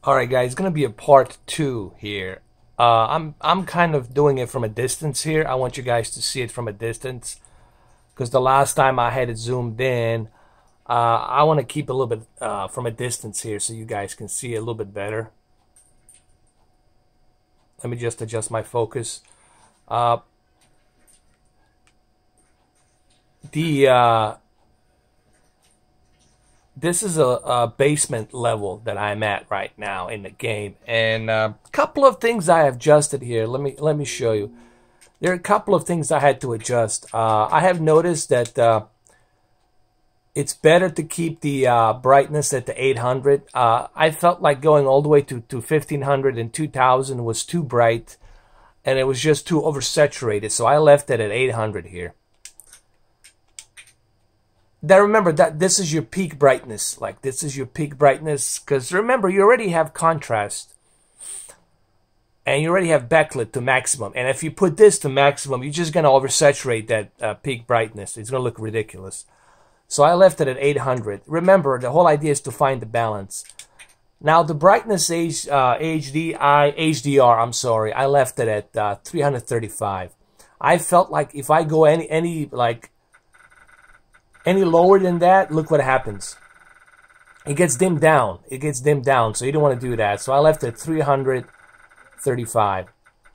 All right, guys, it's gonna be a part two here. I'm kind of doing it from a distance here. I want you guys to see it from a distance because the last time I had it zoomed in, I want to keep a little bit from a distance here so you guys can see it a little bit better. Let me just adjust my focus. Uh, the This is a basement level that I'm at right now in the game, and a couple of things I have adjusted here. Let me show you. There are a couple of things I had to adjust. I have noticed that it's better to keep the brightness at the 800. I felt like going all the way to 1500 and 2000 was too bright, and it was just too oversaturated. So I left it at 800 here. Now remember that this is your peak brightness. Like this is your peak brightness, because remember you already have contrast and you already have backlit to maximum. And if you put this to maximum, you're just gonna oversaturate that peak brightness. It's gonna look ridiculous. So I left it at 800. Remember, the whole idea is to find the balance. Now the brightness HDR, I'm sorry, I left it at 335. I felt like if I go any lower than that, look what happens. It gets dimmed down. It gets dimmed down, so you don't want to do that. So I left it at 335.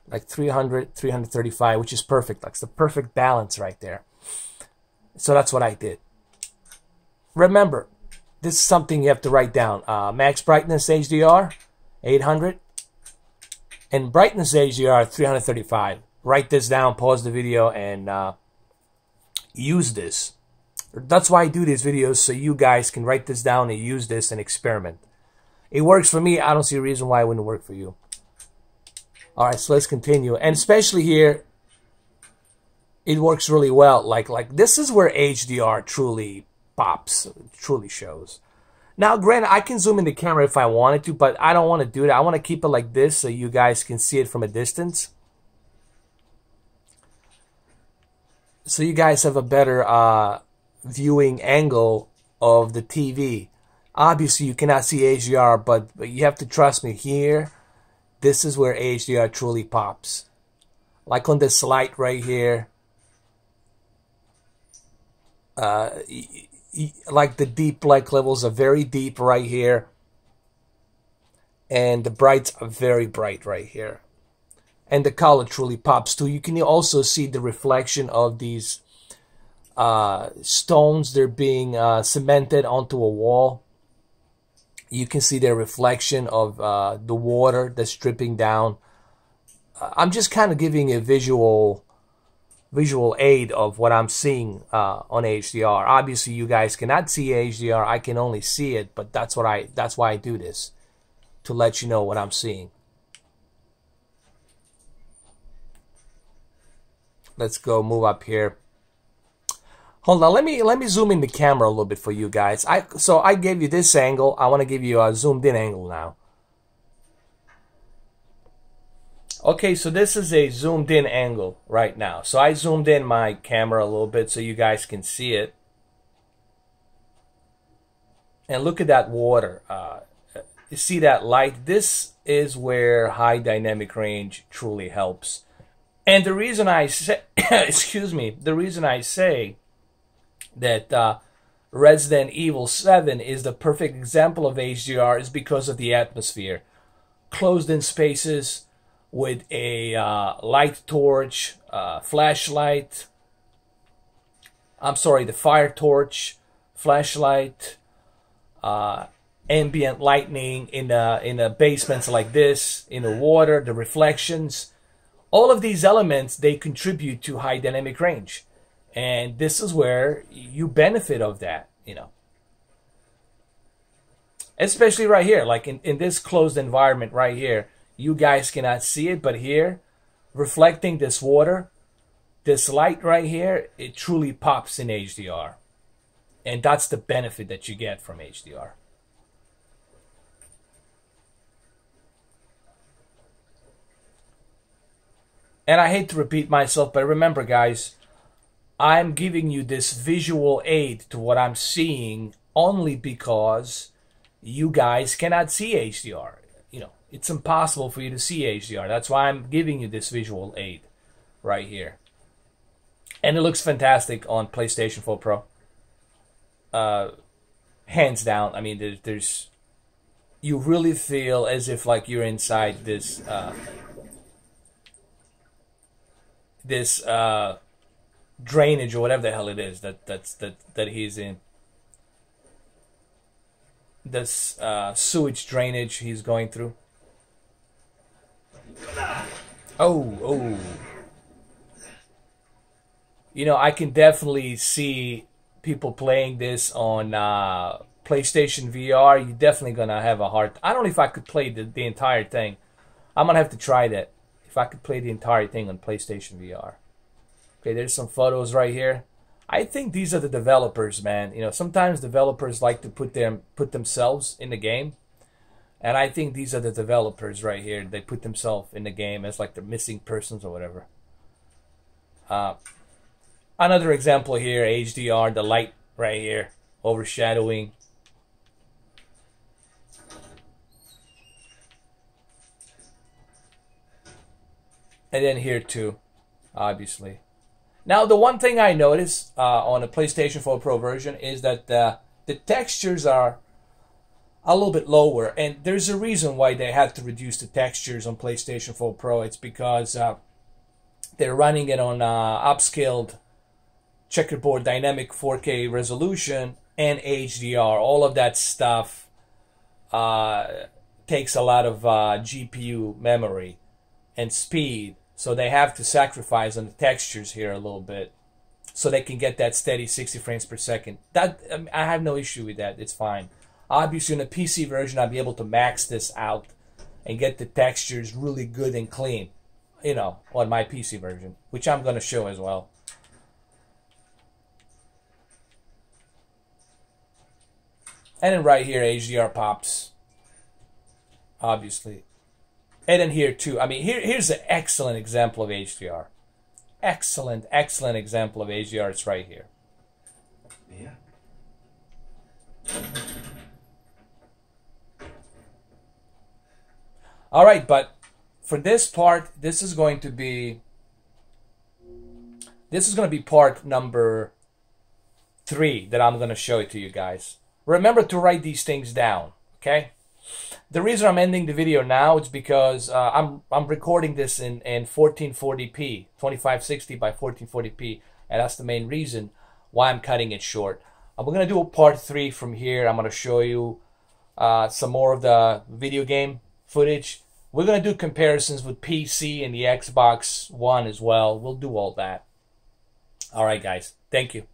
Like 300, 335, which is perfect. That's the perfect balance right there. So that's what I did. Remember, this is something you have to write down. Max brightness HDR, 800. And brightness HDR, 335. Write this down, pause the video, and use this. That's why I do these videos, so you guys can write this down and use this and experiment. It works for me. I don't see a reason why it wouldn't work for you. All right, so let's continue. And especially here, it works really well. Like this is where HDR truly pops, truly shows. Now, granted, I can zoom in the camera if I wanted to, but I don't want to do that. I want to keep it like this so you guys can see it from a distance. So you guys have a better viewing angle of the TV. Obviously you cannot see HDR, but you have to trust me here. This is where HDR truly pops. Like on this light right here, like the deep light levels are very deep right here, and the brights are very bright right here, and the color truly pops too. You can also see the reflection of these stones. They're being cemented onto a wall. You can see their reflection of the water that's dripping down. I'm just kind of giving a visual aid of what I'm seeing on HDR. Obviously you guys cannot see HDR. I can only see it, but that's why I do this, to let you know what I'm seeing. Let's go move up here. Hold on, let me zoom in the camera a little bit for you guys. So I gave you this angle. I want to give you a zoomed in angle now. Okay, so this is a zoomed in angle right now. So I zoomed in my camera a little bit so you guys can see it. And look at that water. You see that light? This is where high dynamic range truly helps. And the reason I say, excuse me, the reason I say that Resident Evil 7 is the perfect example of HDR is because of the atmosphere. Closed in spaces with a light torch, flashlight. I'm sorry, the fire torch, flashlight, ambient lighting in the basements like this, in the water, the reflections. All of these elements, they contribute to high dynamic range. And this is where you benefit of that, you know. Especially right here, like in this closed environment right here. You guys cannot see it, but here, reflecting this water, this light right here, it truly pops in HDR. And that's the benefit that you get from HDR. And I hate to repeat myself, but remember guys, I'm giving you this visual aid to what I'm seeing only because you guys cannot see HDR. It's impossible for you to see HDR. That's why I'm giving you this visual aid right here. And it looks fantastic on PlayStation 4 Pro. Hands down. I mean, there's you really feel as if like you're inside this drainage or whatever the hell it is that he's in. This sewage drainage he's going through. Oh. You know, I can definitely see people playing this on PlayStation VR. You're definitely gonna have a hard. I don't know if I could play the entire thing. I'm gonna have to try that. If I could play the entire thing on PlayStation VR. Okay, there's some photos right here. I think these are the developers, man. You know, sometimes developers like to put themselves in the game, and I think these are the developers right here. They put themselves in the game as like the missing persons or whatever. Another example here, HDR, the light right here, overshadowing. And then here too, obviously. Now, the one thing I noticed on the PlayStation 4 Pro version is that the textures are a little bit lower. And there's a reason why they had to reduce the textures on PlayStation 4 Pro. It's because they're running it on upscaled checkerboard dynamic 4K resolution and HDR. All of that stuff takes a lot of GPU memory and speed. So they have to sacrifice on the textures here a little bit so they can get that steady 60 frames per second. That I have no issue with that. It's fine. Obviously, in a PC version, I'll be able to max this out and get the textures really good and clean, you know, on my PC version, which I'm going to show as well. And then right here, HDR pops, obviously. And then here too. I mean, here's an excellent example of HDR. Excellent example of HDR. It's right here. Yeah. All right, but for this part, this is going to be part number 3 that I'm going to show it to you guys. Remember to write these things down, okay? The reason I'm ending the video now is because I'm recording this in 1440p, 2560 by 1440p, and that's the main reason why I'm cutting it short. We're going to do a part 3 from here. I'm going to show you some more of the video game footage. We're going to do comparisons with PC and the Xbox One as well. We'll do all that. All right, guys. Thank you.